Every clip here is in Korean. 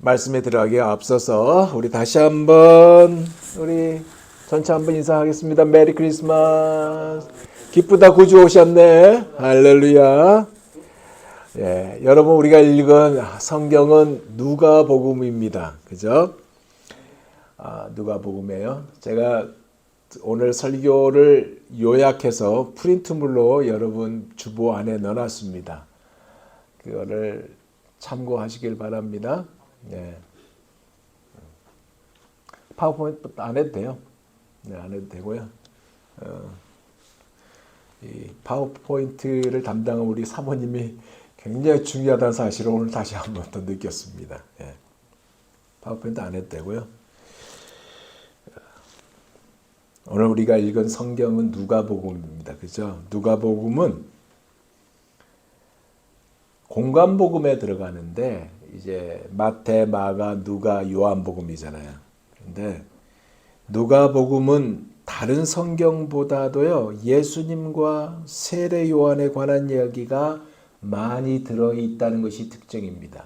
말씀에 들어가기에 앞서서 우리 다시 한번 우리 전체 한번 인사하겠습니다. 메리 크리스마스. 기쁘다 구주 오셨네. 할렐루야. 예, 여러분 우리가 읽은 성경은 누가복음입니다. 그죠? 누가복음이에요. 제가 오늘 설교를 요약해서 프린트물로 여러분 주보 안에 넣어놨습니다. 그거를 참고하시길 바랍니다. 네. 파워포인트 안 해도 돼요. 네, 안 해도 되고요. 이 파워포인트를 담당한 우리 사모님이 굉장히 중요하다는 사실을 오늘 다시 한번 더 느꼈습니다. 네. 파워포인트 안 해도 되고요. 오늘 우리가 읽은 성경은 누가복음입니다. 그죠? 누가복음은 공관복음에 들어가는데 이제 마태, 마가, 누가, 요한복음이잖아요. 근데 누가복음은 다른 성경보다도요, 예수님과 세례 요한에 관한 이야기가 많이 들어있다는 것이 특징입니다.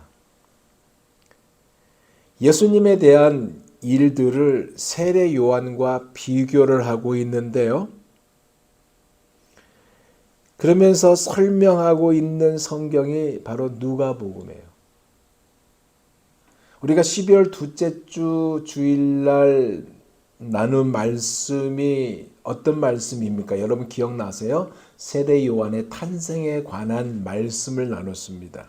예수님에 대한 일들을 세례 요한과 비교를 하고 있는데요. 그러면서 설명하고 있는 성경이 바로 누가복음이에요. 우리가 12월 둘째 주 주일날 나눈 말씀이 어떤 말씀입니까? 여러분 기억나세요? 세례 요한의 탄생에 관한 말씀을 나눴습니다.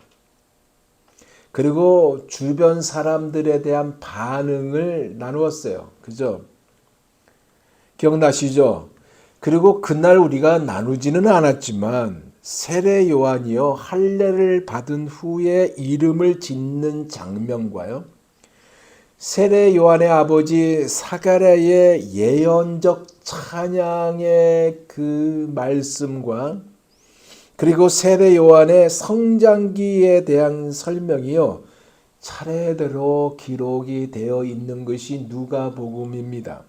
그리고 주변 사람들에 대한 반응을 나누었어요. 그죠? 기억나시죠? 그리고 그날 우리가 나누지는 않았지만 세례 요한이요 할례를 받은 후에 이름을 짓는 장면과요 세례 요한의 아버지 사가랴의 예언적 찬양의 그 말씀과 그리고 세례 요한의 성장기에 대한 설명이요 차례대로 기록이 되어 있는 것이 누가복음입니다.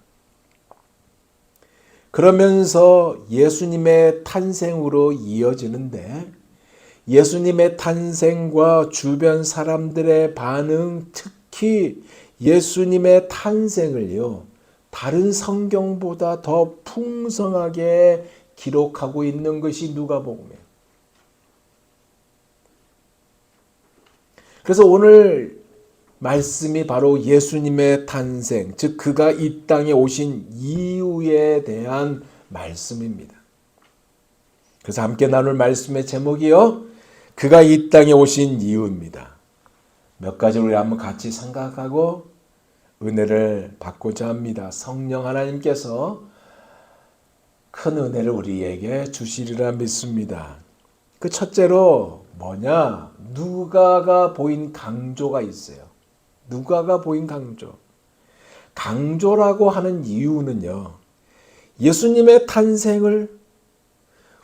그러면서 예수님의 탄생으로 이어지는데 예수님의 탄생과 주변 사람들의 반응, 특히 예수님의 탄생을요 다른 성경보다 더 풍성하게 기록하고 있는 것이 누가복음이에요. 그래서 오늘 말씀이 바로 예수님의 탄생, 즉 그가 이 땅에 오신 이유에 대한 말씀입니다. 그래서 함께 나눌 말씀의 제목이요, 그가 이 땅에 오신 이유입니다. 몇 가지를 우리 한번 같이 생각하고 은혜를 받고자 합니다. 성령 하나님께서 큰 은혜를 우리에게 주시리라 믿습니다. 그 첫째로 뭐냐? 누가가 보인 강조가 있어요. 누가가 보인 강조. 강조라고 하는 이유는요, 예수님의 탄생을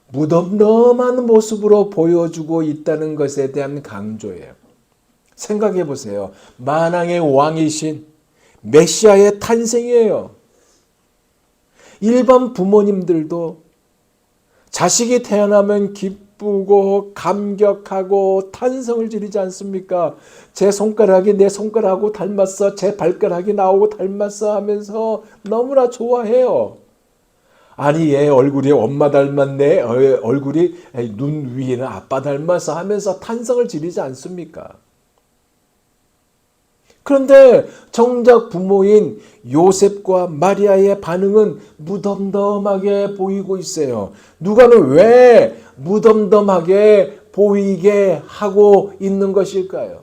무덤덤한 모습으로 보여주고 있다는 것에 대한 강조예요. 생각해 보세요. 만왕의 왕이신 메시아의 탄생이에요. 일반 부모님들도 자식이 태어나면 기쁘고 감격하고 탄성을 지르지 않습니까? 제 손가락이 내 손가락하고 닮았어, 제 발가락이 나하고 닮았어 하면서 너무나 좋아해요. 아니 얘 얼굴이 엄마 닮았네, 얼굴이 눈 위에는 아빠 닮았어 하면서 탄성을 지르지 않습니까? 그런데 정작 부모인 요셉과 마리아의 반응은 무덤덤하게 보이고 있어요. 누가는 왜 무덤덤하게 보이게 하고 있는 것일까요?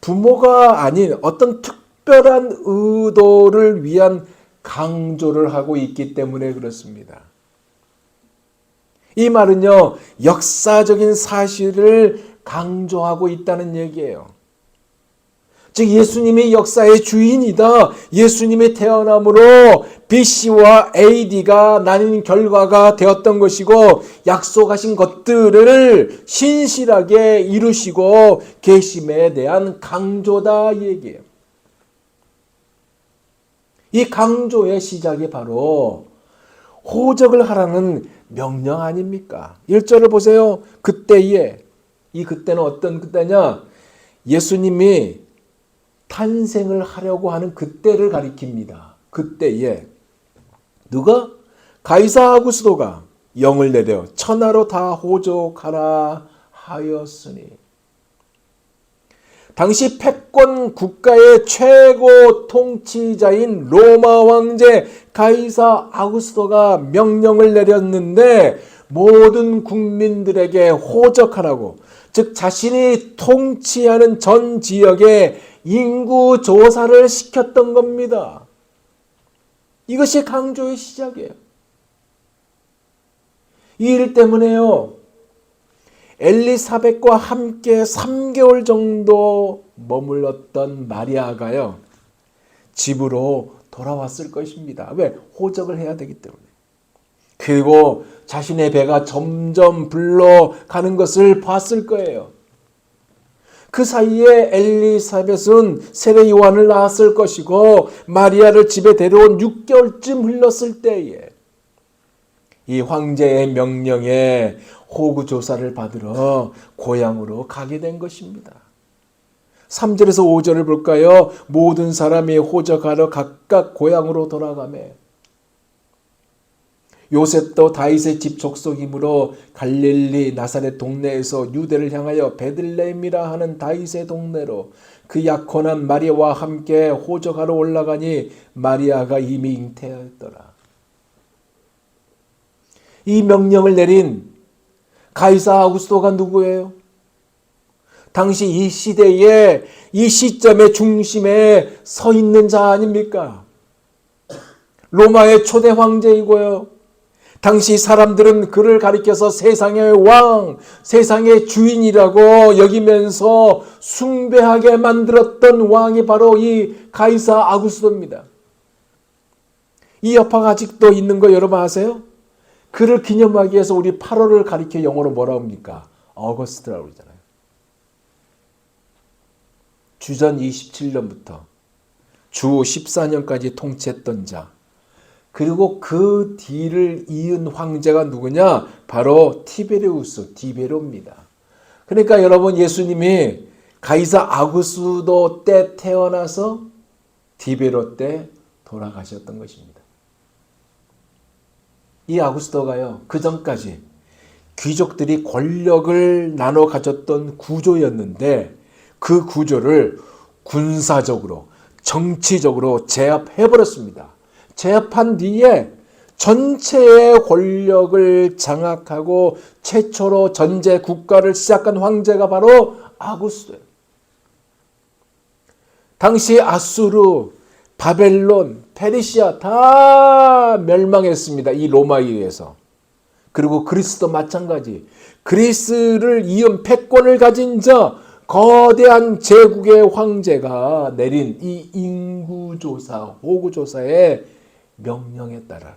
부모가 아닌 어떤 특별한 의도를 위한 강조를 하고 있기 때문에 그렇습니다. 이 말은요, 역사적인 사실을 강조하고 있다는 얘기예요. 즉 예수님이 역사의 주인이다. 예수님이 태어남으로 BC와 AD가 나뉜 결과가 되었던 것이고 약속하신 것들을 신실하게 이루시고 계심에 대한 강조다 이 얘기예요. 이 강조의 시작이 바로 호적을 하라는 명령 아닙니까? 1절을 보세요. 그때에 이 그때는 어떤 그때냐? 예수님이 탄생을 하려고 하는 그때를 가리킵니다. 그때에 누가? 가이사 아구스도가 영을 내려 천하로 다 호족하라 하였으니. 당시 패권 국가의 최고 통치자인 로마 황제 가이사 아구스토가 명령을 내렸는데 모든 국민들에게 호적하라고, 즉 자신이 통치하는 전 지역에 인구 조사를 시켰던 겁니다. 이것이 강조의 시작이에요. 이 일 때문에요, 엘리사벳과 함께 3개월 정도 머물렀던 마리아가요, 집으로 돌아왔을 것입니다. 왜? 호적을 해야 되기 때문에. 그리고 자신의 배가 점점 불러가는 것을 봤을 거예요. 그 사이에 엘리사벳은 세례 요한을 낳았을 것이고 마리아를 집에 데려온 6개월쯤 흘렀을 때에 이 황제의 명령에 호구 조사를 받으러 고향으로 가게 된 것입니다. 3절에서 5절을 볼까요? 모든 사람이 호적하러 각각 고향으로 돌아가매 요셉도 다윗의 집 족속이므로 갈릴리 나사렛 동네에서 유대를 향하여 베들레헴이라 하는 다윗의 동네로 그 약혼한 마리아와 함께 호적하러 올라가니 마리아가 이미 잉태하였더라. 이 명령을 내린 가이사 아구스토가 누구예요? 당시 이 시대에 이 시점의 중심에 서 있는 자 아닙니까? 로마의 초대 황제이고요. 당시 사람들은 그를 가리켜서 세상의 왕, 세상의 주인이라고 여기면서 숭배하게 만들었던 왕이 바로 이 가이사 아구스토입니다. 이 여파가 아직도 있는 거 여러분 아세요? 그를 기념하기 위해서 우리 8월을 가리켜 영어로 뭐라고 합니까? 어거스트라고 그러잖아요. 주전 27년부터 주 14년까지 통치했던 자, 그리고 그 뒤를 이은 황제가 누구냐? 바로 디베로입니다. 그러니까 여러분, 예수님이 가이사 아구스도 때 태어나서 디베로 때 돌아가셨던 것입니다. 이 아구스토가요, 그 전까지 귀족들이 권력을 나눠 가졌던 구조였는데 그 구조를 군사적으로, 정치적으로 제압해버렸습니다. 제압한 뒤에 전체의 권력을 장악하고 최초로 전제 국가를 시작한 황제가 바로 아구스토예요. 당시 아수르, 바벨론, 페르시아 다 멸망했습니다. 이 로마에 의해서. 그리고 그리스도 마찬가지. 그리스를 이은 패권을 가진 자, 거대한 제국의 황제가 내린 이 인구조사, 호구조사의 명령에 따라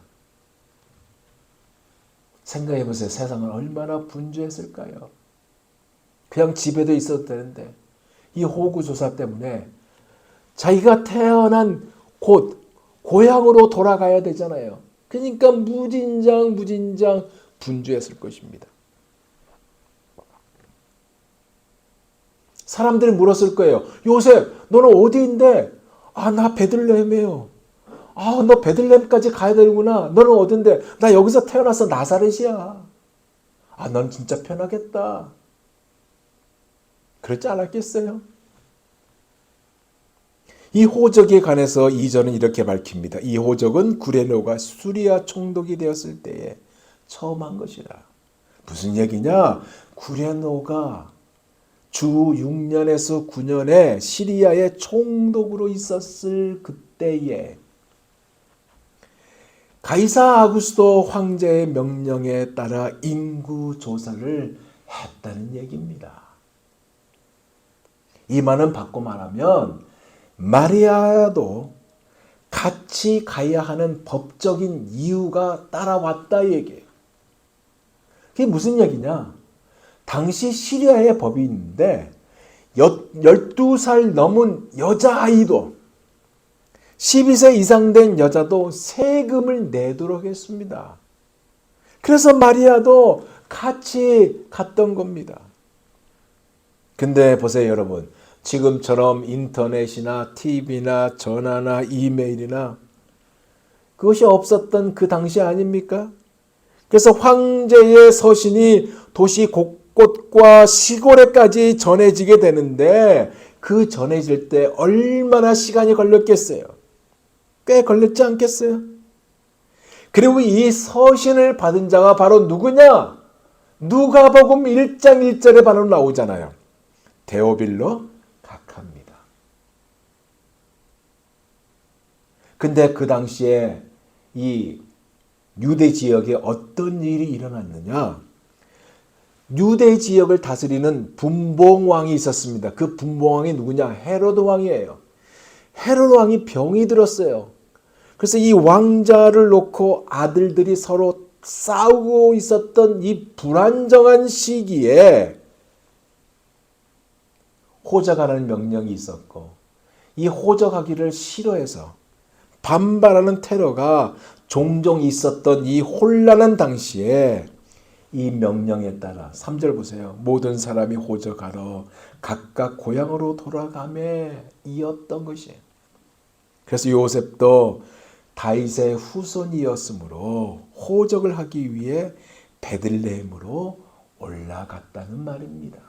생각해 보세요. 세상은 얼마나 분주했을까요? 그냥 집에도 있어도 되는데 이 호구조사 때문에 자기가 태어난 곳, 고향으로 돌아가야 되잖아요. 그러니까 무진장 분주했을 것입니다. 사람들이 물었을 거예요. 요셉, 너는 어디인데? 나 베들레헴이에요. 너 베들레헴까지 가야 되는구나. 너는 어딘데? 나 여기서 태어나서 나사렛이야. 넌 진짜 편하겠다. 그렇지 않았겠어요? 이 호적에 관해서 2절은 이렇게 밝힙니다. 이 호적은 구레노가 수리아 총독이 되었을 때에 처음 한 것이라. 무슨 얘기냐? 구레노가 주 6년에서 9년에 시리아의 총독으로 있었을 그때에 가이사 아구스토 황제의 명령에 따라 인구 조사를 했다는 얘기입니다. 이 말은 바꿔 말하면 마리아도 같이 가야 하는 법적인 이유가 따라왔다 얘기예요. 그게 무슨 얘기냐? 당시 시리아의 법이 있는데 12살 넘은 여자아이도 12세 이상 된 여자도 세금을 내도록 했습니다. 그래서 마리아도 같이 갔던 겁니다. 근데 보세요, 여러분. 지금처럼 인터넷이나 TV나 전화나 이메일이나 그것이 없었던 그 당시 아닙니까? 그래서 황제의 서신이 도시 곳곳과 시골에까지 전해지게 되는데 그 전해질 때 얼마나 시간이 걸렸겠어요? 꽤 걸렸지 않겠어요? 그리고 이 서신을 받은 자가 바로 누구냐? 누가복음 1장 1절에 바로 나오잖아요. 데오빌로 각하입니다. 근데 그 당시에 이 유대 지역에 어떤 일이 일어났느냐? 유대 지역을 다스리는 분봉왕이 있었습니다. 그 분봉왕이 누구냐? 헤로드 왕이에요. 헤로드 왕이 병이 들었어요. 그래서 이 왕자를 놓고 아들들이 서로 싸우고 있었던 이 불안정한 시기에 호적하라는 명령이 있었고, 이 호적하기를 싫어해서 반발하는 테러가 종종 있었던 이 혼란한 당시에 이 명령에 따라 3절 보세요. 모든 사람이 호적하러 각각 고향으로 돌아가매 이었던 것이에요. 그래서 요셉도 다윗의 후손이었으므로 호적을 하기 위해 베들레헴으로 올라갔다는 말입니다.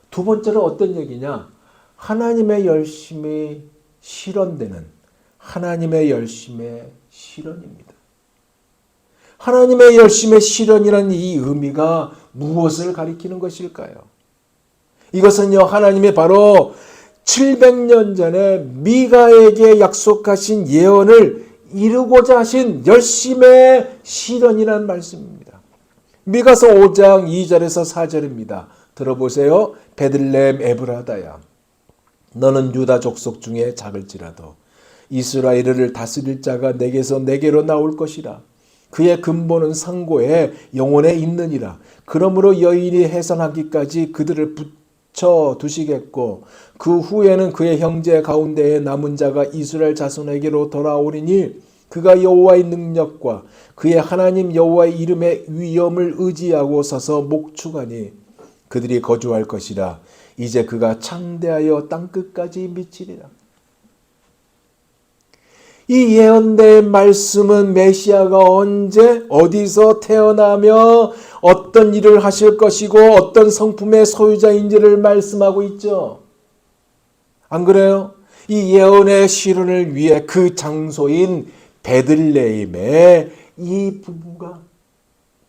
두 번째로 어떤 얘기냐? 하나님의 열심이 실현되는 하나님의 열심의 실현입니다. 하나님의 열심의 실현이라는 이 의미가 무엇을 가리키는 것일까요? 이것은요, 하나님이 바로 700년 전에 미가에게 약속하신 예언을 이루고자 하신 열심의 실현이라는 말씀입니다. 미가서 5장 2절에서 4절입니다. 들어보세요. 베들레헴 에브라다야, 너는 유다 족속 중에 작을지라도 이스라엘을 다스릴 자가 내게서 내게로 나올 것이라. 그의 근본은 상고에 영혼에 있느니라. 그러므로 여인이 해산하기까지 그들을 붙여 두시겠고 그 후에는 그의 형제 가운데에 남은 자가 이스라엘 자손에게로 돌아오리니 그가 여호와의 능력과 그의 하나님 여호와의 이름의 위엄을 의지하고 서서 목축하니 그들이 거주할 것이라. 이제 그가 창대하여 땅끝까지 미치리라. 이 예언된 말씀은 메시아가 언제 어디서 태어나며 어떤 일을 하실 것이고 어떤 성품의 소유자인지를 말씀하고 있죠. 안 그래요? 이 예언의 실현을 위해 그 장소인 베들레헴에 이 부부가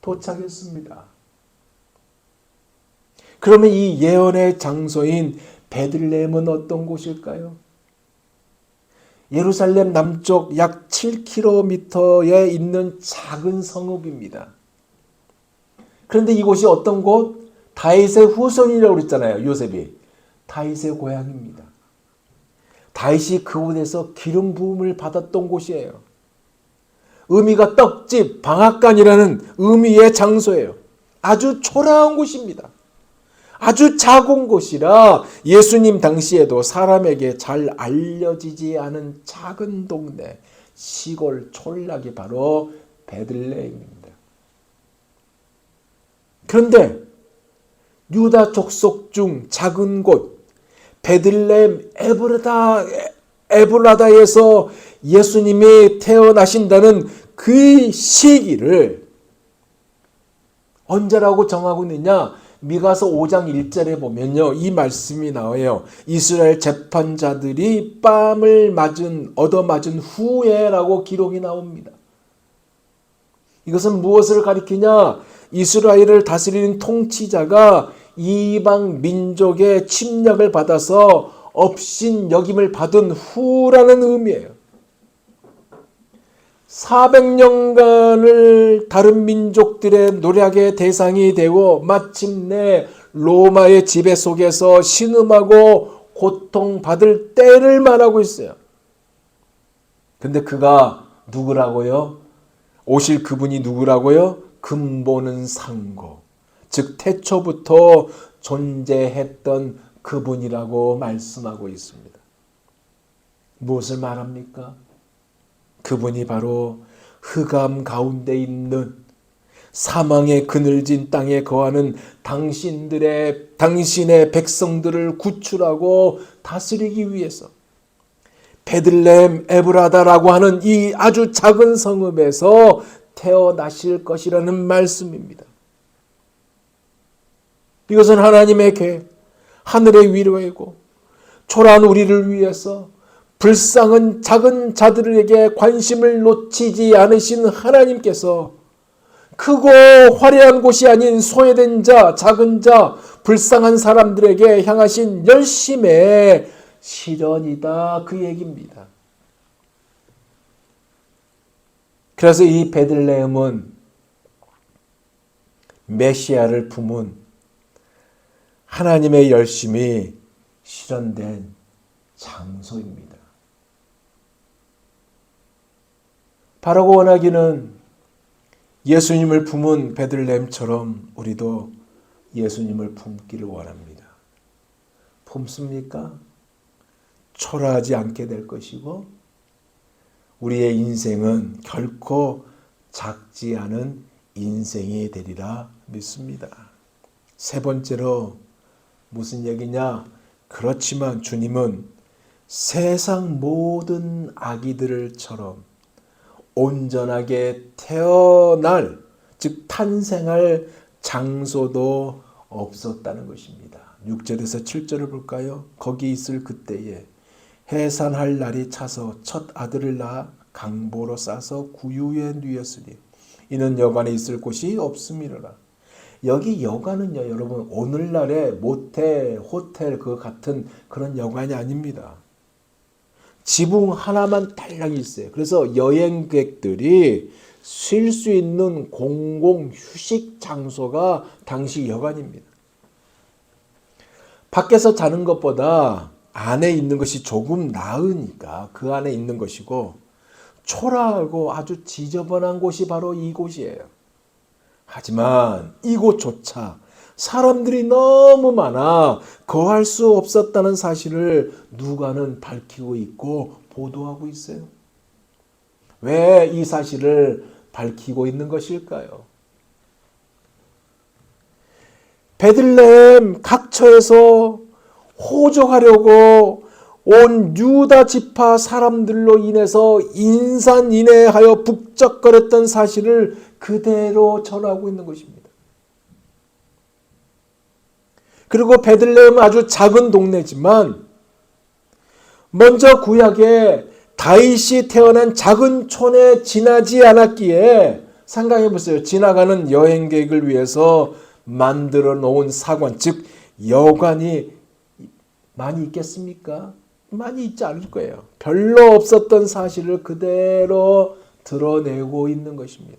도착했습니다. 그러면 이 예언의 장소인 베들레헴은 어떤 곳일까요? 예루살렘 남쪽 약 7km에 있는 작은 성읍입니다. 그런데 이곳이 어떤 곳? 다윗의 후손이라고 그랬잖아요. 요셉이. 다윗의 고향입니다. 다윗이 그곳에서 기름 부음을 받았던 곳이에요. 의미가 떡집, 방앗간이라는 의미의 장소예요. 아주 초라한 곳입니다. 아주 작은 곳이라 예수님 당시에도 사람에게 잘 알려지지 않은 작은 동네, 시골 촌락이 바로 베들레헴입니다. 그런데 유다 족속 중 작은 곳 베들레헴 에브라다에서 예수님이 태어나신다는 그 시기를 언제라고 정하고 있느냐? 미가서 5장 1절에 보면요, 이 말씀이 나와요. 이스라엘 재판자들이 뺨을 얻어맞은 후에라고 기록이 나옵니다. 이것은 무엇을 가리키냐? 이스라엘을 다스리는 통치자가 이방 민족의 침략을 받아서 업신여김을 받은 후라는 의미예요. 400년간을 다른 민족들의 노략의 대상이 되고 마침내 로마의 지배 속에서 신음하고 고통받을 때를 말하고 있어요. 근데 그가 누구라고요? 오실 그분이 누구라고요? 근본은 상고, 즉 태초부터 존재했던 그분이라고 말씀하고 있습니다. 무엇을 말합니까? 그분이 바로 흑암 가운데 있는 사망의 그늘진 땅에 거하는 당신의 백성들을 구출하고 다스리기 위해서 베들레헴 에브라다라고 하는 이 아주 작은 성읍에서 태어나실 것이라는 말씀입니다. 이것은 하나님의 계획, 하늘의 위로이고 초라한 우리를 위해서 불쌍한 작은 자들에게 관심을 놓치지 않으신 하나님께서 크고 화려한 곳이 아닌 소외된 자, 작은 자, 불쌍한 사람들에게 향하신 열심의 실현이다, 그 얘기입니다. 그래서 이 베들레헴은 메시아를 품은 하나님의 열심이 실현된 장소입니다. 바라고 원하기는 예수님을 품은 베들레헴처럼 우리도 예수님을 품기를 원합니다. 품습니까? 초라하지 않게 될 것이고 우리의 인생은 결코 작지 않은 인생이 되리라 믿습니다. 세 번째로 무슨 얘기냐? 그렇지만 주님은 세상 모든 아기들처럼 온전하게 태어날, 즉 탄생할 장소도 없었다는 것입니다. 6절에서 7절을 볼까요? 거기 있을 그때에 해산할 날이 차서 첫 아들을 낳아 강보로 싸서 구유에 누였으니 이는 여관에 있을 곳이 없음이로라. 여기 여관은요, 여러분 오늘날의 모텔, 호텔 그 같은 그런 여관이 아닙니다. 지붕 하나만 달랑 있어요. 그래서 여행객들이 쉴 수 있는 공공 휴식 장소가 당시 여관입니다. 밖에서 자는 것보다 안에 있는 것이 조금 나으니까 그 안에 있는 것이고 초라하고 아주 지저분한 곳이 바로 이곳이에요. 하지만 이곳조차 사람들이 너무 많아 거할 수 없었다는 사실을 누가는 밝히고 있고 보도하고 있어요. 왜 이 사실을 밝히고 있는 것일까요? 베들레헴 각처에서 호적하려고 온 유다 지파 사람들로 인해서 인산인해하여 북적거렸던 사실을 그대로 전하고 있는 것입니다. 그리고 베들레헴은 아주 작은 동네지만 먼저 구약에 다윗이 태어난 작은 촌에 지나지 않았기에 생각해 보세요. 지나가는 여행객을 위해서 만들어 놓은 사관, 즉 여관이 많이 있겠습니까? 많이 있지 않을 거예요. 별로 없었던 사실을 그대로 드러내고 있는 것입니다.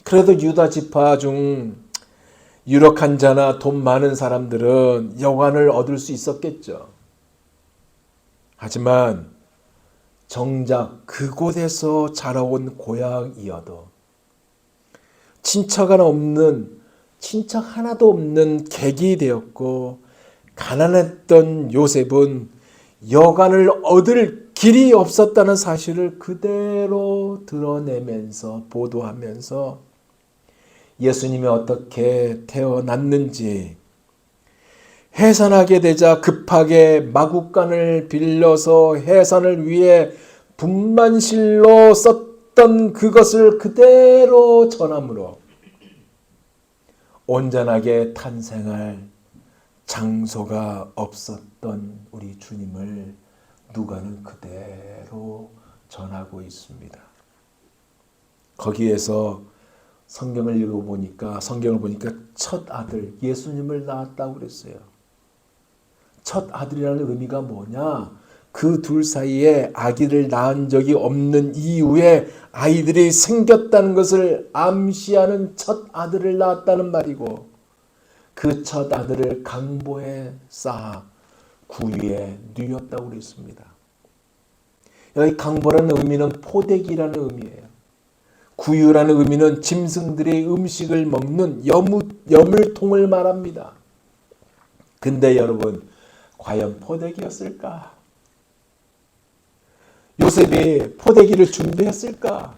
그래도 유다 지파 중 유력한 자나 돈 많은 사람들은 여관을 얻을 수 있었겠죠. 하지만 정작 그곳에서 자라온 고향이어도 친척 하나도 없는 객이 되었고 가난했던 요셉은 여관을 얻을 길이 없었다는 사실을 그대로 드러내면서 보도하면서 예수님이 어떻게 태어났는지 해산하게 되자 급하게 마구간을 빌려서 해산을 위해 분만실로 썼던 그것을 그대로 전함으로 온전하게 탄생할 장소가 없었던 우리 주님을 누가는 그대로 전하고 있습니다. 거기에서 성경을 보니까 첫 아들 예수님을 낳았다고 그랬어요. 첫 아들이라는 의미가 뭐냐? 그 둘 사이에 아기를 낳은 적이 없는 이후에 아이들이 생겼다는 것을 암시하는 첫 아들을 낳았다는 말이고 그 첫 아들을 강보에 쌓아 구유에 누였다고 그랬습니다. 여기 강보라는 의미는 포대기라는 의미예요. 구유라는 의미는 짐승들이 음식을 먹는 여물통을 말합니다. 근데 여러분, 과연 포대기였을까? 요셉이 포대기를 준비했을까?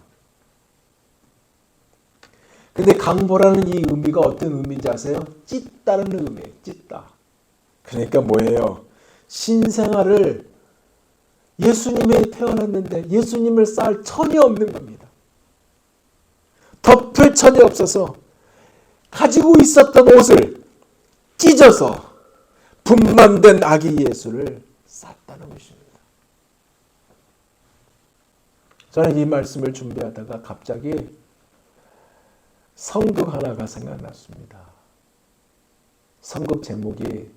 근데 강보라는 이 의미가 어떤 의미인지 아세요? 찢다는 의미예요. 찢다. 그러니까 뭐예요? 신생아를 예수님이 태어났는데 예수님을 쌓을 천이 없는 겁니다. 덮을 천이 없어서 가지고 있었던 옷을 찢어서 분만된 아기 예수를 쌌다는 것입니다. 저는 이 말씀을 준비하다가 갑자기 성극 하나가 생각났습니다. 성극 제목이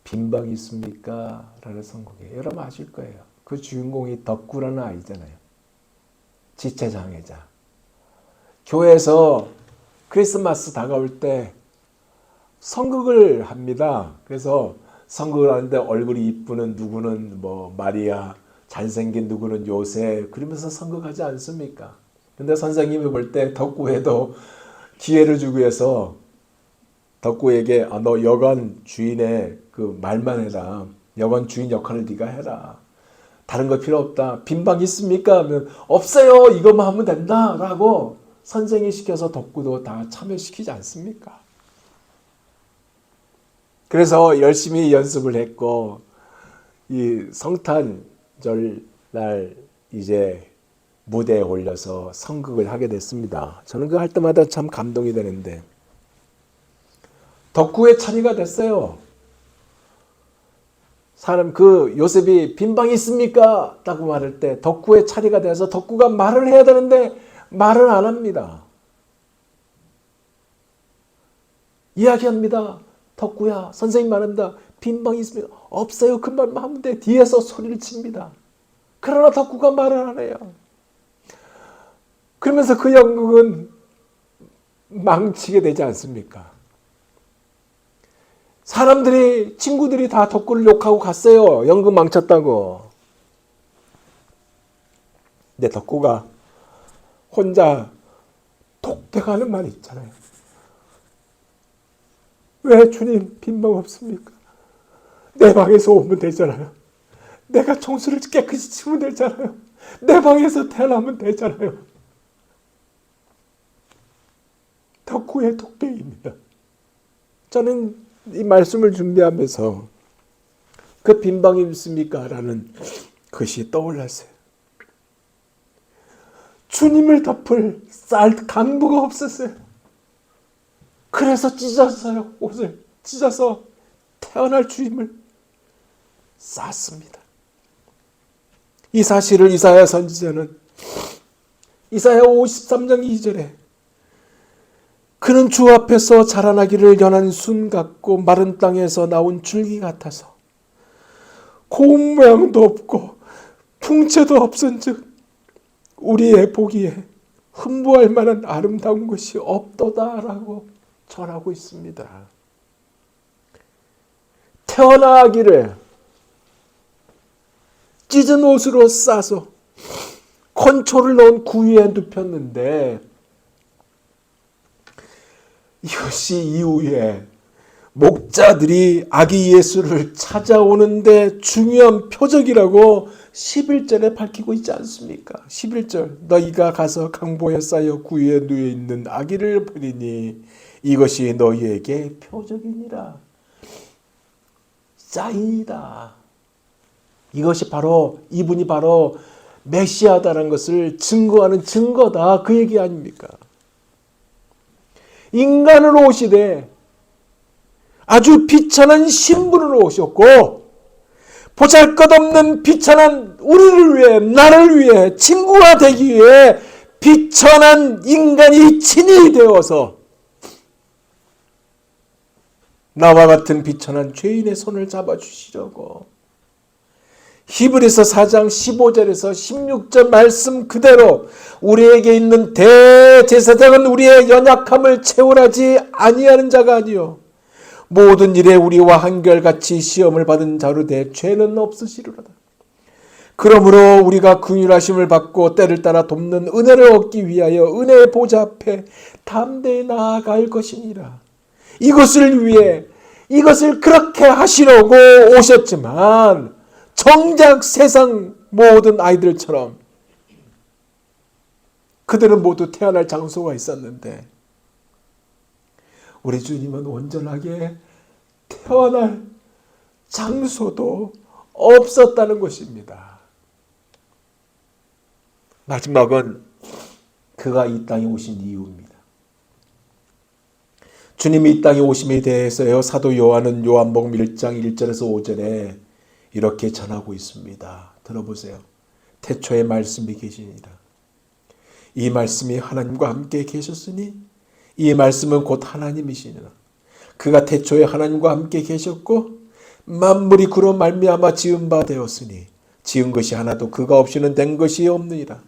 빈방이 있습니까? 라는 성극이에요. 여러분 아실 거예요. 그 주인공이 덕구라는 아이잖아요. 지체장애자. 교회에서 크리스마스 다가올 때 성극을 합니다. 그래서 성극을 하는데 얼굴이 이쁘는 누구는 뭐 마리아, 잘생긴 누구는 요셉, 그러면서 성극하지 않습니까? 근데 선생님이 볼 때 덕구에도 기회를 주기 위해서 덕구에게 너 여관 주인의 그 말만 해라. 여관 주인 역할을 네가 해라. 다른 거 필요 없다. 빈방 있습니까? 하면 없어요. 이것만 하면 된다. 라고 선생이 시켜서 덕구도 다 참여시키지 않습니까? 그래서 열심히 연습을 했고 이 성탄절 날 이제 무대에 올려서 성극을 하게 됐습니다. 저는 그거 할 때마다 참 감동이 되는데 덕구의 차례가 됐어요. 사람 그 요셉이 빈방이 있습니까? 라고 말할 때 덕구의 차례가 돼서 덕구가 말을 해야 되는데 말을 안 합니다. 이야기합니다. 덕구야, 선생님 말합니다. 빈방이 있습니까? 없어요. 그 말만 하면 돼. 뒤에서 소리를 칩니다. 그러나 덕구가 말을 안 해요. 그러면서 그 연극은 망치게 되지 않습니까? 사람들이, 친구들이 다 덕구를 욕하고 갔어요. 연극 망쳤다고. 근데 덕구가 혼자 독대가는 말이 있잖아요. 왜 주님 빈방 없습니까? 내 방에서 오면 되잖아요. 내가 청소를 깨끗이 치면 되잖아요. 내 방에서 태어나면 되잖아요. 덕구의 독대입니다. 저는 이 말씀을 준비하면서 그 빈방이 있습니까? 라는 것이 떠올랐어요. 주님을 덮을 쌀 강부가 없었어요. 그래서 찢었어요. 옷을 찢어서 태어날 주님을 쌌습니다. 이 사실을 이사야 선지자는 이사야 53장 2절에 그는 주 앞에서 자라나기를 연한 순 같고 마른 땅에서 나온 줄기 같아서 고운 모양도 없고 풍채도 없은즉 우리의 보기에 흠모할 만한 아름다운 것이 없도다라고 전하고 있습니다. 태어나기를 찢은 옷으로 싸서 건초를 넣은 구유에 눕혔는데 이것이 이후에 목자들이 아기 예수를 찾아오는데 중요한 표적이라고 11절에 밝히고 있지 않습니까? 11절 너희가 가서 강보에 쌓여 구유에 누워 있는 아기를 보리니 이것이 너희에게 표적이니라. 사인이다. 이것이 바로 이분이 바로 메시아다라는 것을 증거하는 증거다. 그 얘기 아닙니까? 인간으로 오시되 아주 비천한 신분으로 오셨고 보잘것없는 비천한 우리를 위해 나를 위해 친구가 되기 위해 비천한 인간이 친히 되어서 나와 같은 비천한 죄인의 손을 잡아주시려고 히브리서 4장 15절에서 16절 말씀 그대로 우리에게 있는 대제사장은 우리의 연약함을 채울하지 아니하는 자가 아니요 모든 일에 우리와 한결같이 시험을 받은 자로 돼 죄는 없으시리로다. 그러므로 우리가 긍휼하심을 받고 때를 따라 돕는 은혜를 얻기 위하여 은혜의 보좌 앞에 담대히 나아갈 것이니라. 이것을 위해 이것을 그렇게 하시려고 오셨지만 정작 세상 모든 아이들처럼 그들은 모두 태어날 장소가 있었는데 우리 주님은 온전하게 태어날 장소도 없었다는 것입니다. 마지막은 그가 이 땅에 오신 이유입니다. 주님이 이 땅에 오심에 대해서요, 사도 요한은 요한복음 1장 1절에서 5절에 이렇게 전하고 있습니다. 들어보세요. 태초에 말씀이 계시니라. 이 말씀이 하나님과 함께 계셨으니 이 말씀은 곧 하나님이시니라. 그가 태초에 하나님과 함께 계셨고 만물이 그로 말미암아 지은 바 되었으니 지은 것이 하나도 그가 없이는 된 것이 없느니라.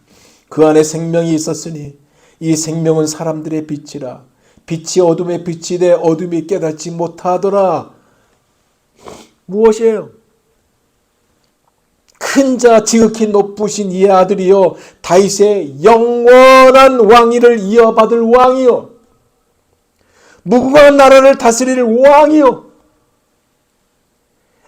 그 안에 생명이 있었으니 이 생명은 사람들의 빛이라. 빛이 어둠에 비치되 어둠이 깨닫지 못하더라. 무엇이에요? 큰 자 지극히 높으신 이 아들이요 다윗의 영원한 왕위를 이어받을 왕이요 무궁한 나라를 다스릴 왕이요.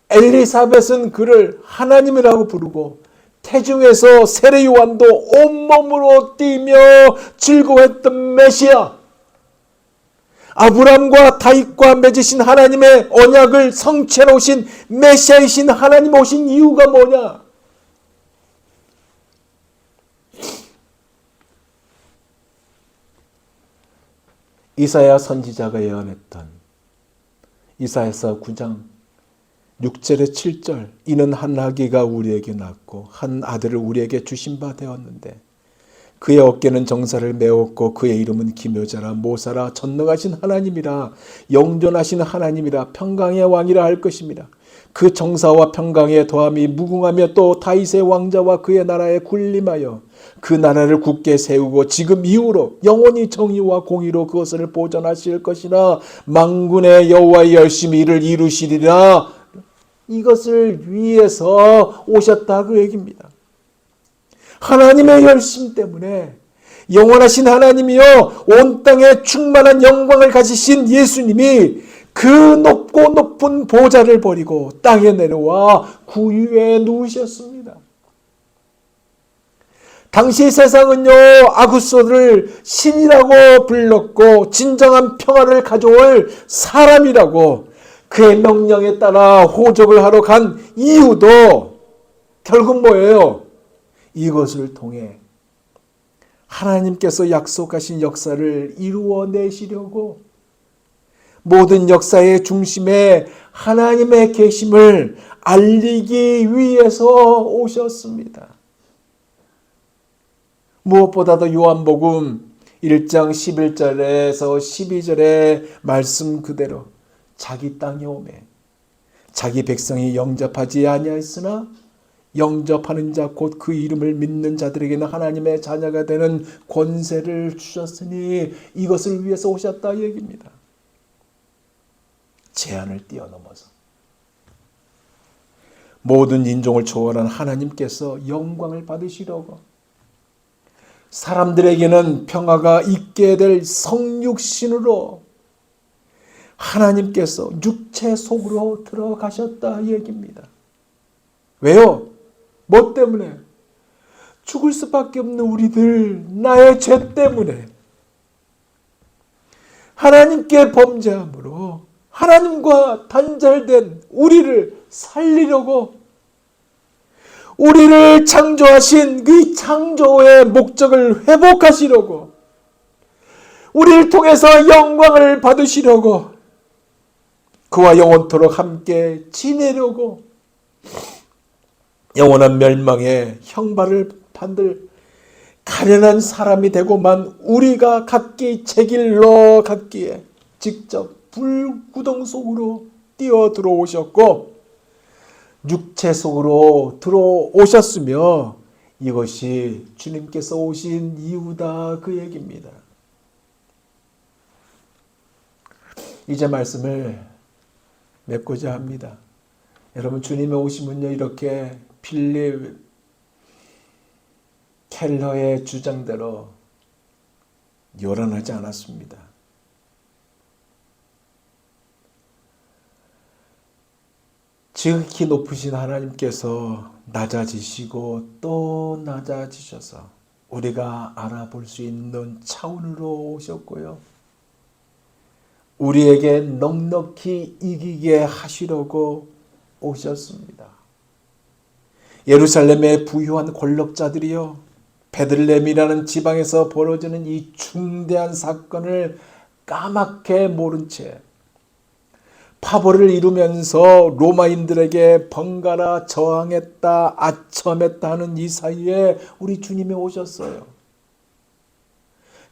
엘리사벳은 그를 하나님이라고 부르고 태중에서 세례 요한도 온몸으로 뛰며 즐거워했던 메시아. 아브람과 다윗과 맺으신 하나님의 언약을 성취해 오신 메시아이신 하나님 오신 이유가 뭐냐? 이사야 선지자가 예언했던 이사야서 9장 6절에 7절 이는 한 아기가 우리에게 낳고 한 아들을 우리에게 주신 바 되었는데 그의 어깨는 정사를 메웠고 그의 이름은 기묘자라 모사라 전능하신 하나님이라 영존하신 하나님이라 평강의 왕이라 할 것입니다. 그 정사와 평강의 더함이 무궁하며 또 다윗의 왕자와 그의 나라에 군림하여 그 나라를 굳게 세우고 지금 이후로 영원히 정의와 공의로 그것을 보존하실 것이라 만군의 여호와의 열심히 이를 이루시리라. 이것을 위해서 오셨다 그 얘기입니다. 하나님의 열심 때문에 영원하신 하나님이요 온 땅에 충만한 영광을 가지신 예수님이 그 높고 높은 보좌를 버리고 땅에 내려와 구유에 누우셨습니다. 당시 세상은요 아구소를 신이라고 불렀고 진정한 평화를 가져올 사람이라고 그의 명령에 따라 호적을 하러 간 이유도 결국 뭐예요? 이것을 통해 하나님께서 약속하신 역사를 이루어내시려고 모든 역사의 중심에 하나님의 계심을 알리기 위해서 오셨습니다. 무엇보다도 요한복음 1장 11절에서 12절의 말씀 그대로 자기 땅에 오매 자기 백성이 영접하지 아니하였으나 영접하는 자 곧 그 이름을 믿는 자들에게는 하나님의 자녀가 되는 권세를 주셨으니 이것을 위해서 오셨다 이 얘기입니다. 제한을 뛰어넘어서 모든 인종을 초월한 하나님께서 영광을 받으시려고 사람들에게는 평화가 있게 될 성육신으로 하나님께서 육체 속으로 들어가셨다 이 얘기입니다. 왜요? 뭐 때문에? 죽을 수밖에 없는 우리들 나의 죄 때문에 하나님께 범죄함으로 하나님과 단절된 우리를 살리려고 우리를 창조하신 그 창조의 목적을 회복하시려고 우리를 통해서 영광을 받으시려고 그와 영원토록 함께 지내려고 영원한 멸망의 형벌을 받을 가련한 사람이 되고만 우리가 각기 제 길로 갔기에 직접 불구덩 속으로 뛰어 들어오셨고 육체 속으로 들어오셨으며 이것이 주님께서 오신 이유다 그 얘기입니다. 이제 말씀을 맺고자 합니다. 여러분 주님의 오심은요 이렇게 필립 켈러의 주장대로 요란하지 않았습니다. 지극히 높으신 하나님께서 낮아지시고 또 낮아지셔서 우리가 알아볼 수 있는 차원으로 오셨고요. 우리에게 넉넉히 이기게 하시려고 오셨습니다. 예루살렘의 부유한 권력자들이요, 베들레헴이라는 지방에서 벌어지는 이 중대한 사건을 까맣게 모른 채 파벌을 이루면서 로마인들에게 번갈아 저항했다, 아첨했다 하는 이 사이에 우리 주님이 오셨어요.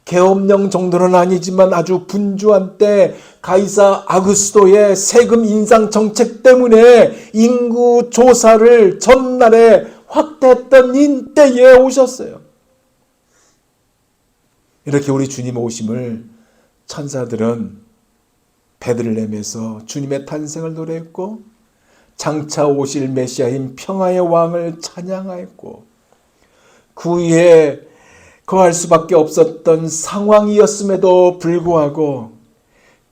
계엄령 정도는 아니지만 아주 분주한 때 가이사 아구스도의 세금 인상 정책 때문에 인구 조사를 전날에 확대했던 인때에 오셨어요. 이렇게 우리 주님 오심을 천사들은 베들레헴에서 주님의 탄생을 노래했고, 장차 오실 메시아인 평화의 왕을 찬양하였고, 그 위에 거할 수밖에 없었던 상황이었음에도 불구하고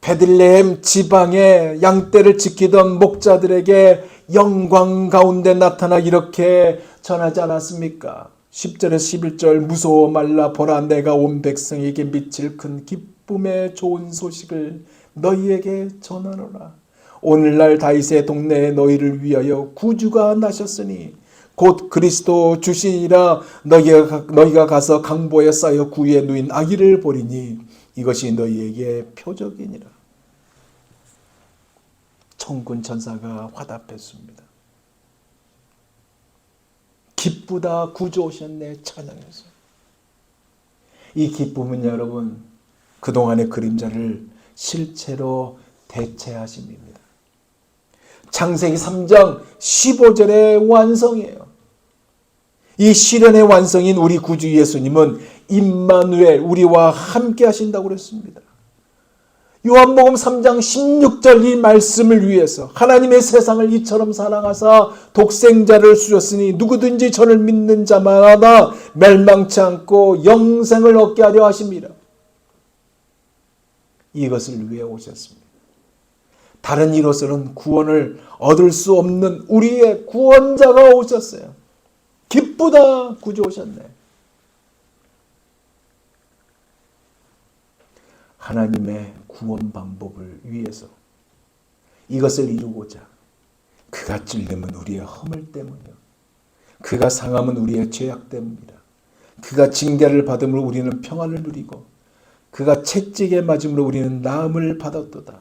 베들레헴 지방의 양떼를 지키던 목자들에게 영광 가운데 나타나 이렇게 전하지 않았습니까? 10절에서 11절, 무서워 말라, 보라 내가 온 백성에게 미칠 큰 기쁨의 좋은 소식을 너희에게 전하노라. 오늘날 다윗의 동네에 너희를 위하여 구주가 나셨으니 곧 그리스도 주시니라. 너희가 가서 강보에 쌓여 구유에 누인 아기를 보리니 이것이 너희에게 표적이니라. 천군 천사가 화답했습니다. 기쁘다, 구주 오셨네, 찬양해서. 이 기쁨은 여러분, 그동안의 그림자를 실체로 대체하심입니다. 창세기 3장 15절의 완성이에요. 이 시련의 완성인 우리 구주 예수님은 임마누엘, 우리와 함께 하신다고 그랬습니다. 요한복음 3장 16절, 이 말씀을 위해서 하나님의 세상을 이처럼 사랑하사 독생자를 주셨으니 누구든지 저를 믿는 자마다 멸망치 않고 영생을 얻게 하려 하십니다. 이것을 위해 오셨습니다. 다른 이로서는 구원을 얻을 수 없는 우리의 구원자가 오셨어요. 기쁘다, 구주 오셨네. 하나님의 구원 방법을 위해서 이것을 이루고자 그가 찔림은 우리의 허물 때문이요, 그가 상함은 우리의 죄악 때문이라. 그가 징계를 받음으로 우리는 평안을 누리고 그가 채찍에 맞음으로 우리는 나음을 받았도다.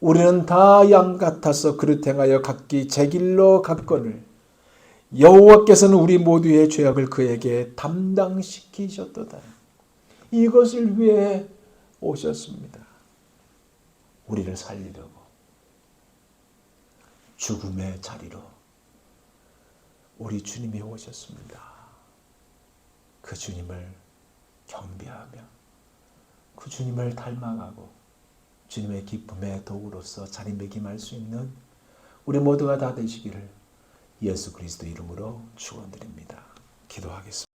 우리는 다 양 같아서 그릇 행하여 각기 제 길로 갔거늘 여호와께서는 우리 모두의 죄악을 그에게 담당시키셨도다. 이것을 위해 오셨습니다. 우리를 살리려고 죽음의 자리로 우리 주님이 오셨습니다. 그 주님을 경배하며 그 주님을 닮아가고 주님의 기쁨의 도구로서 자리매김할 수 있는 우리 모두가 다 되시기를 예수 그리스도 이름으로 축원드립니다. 기도하겠습니다.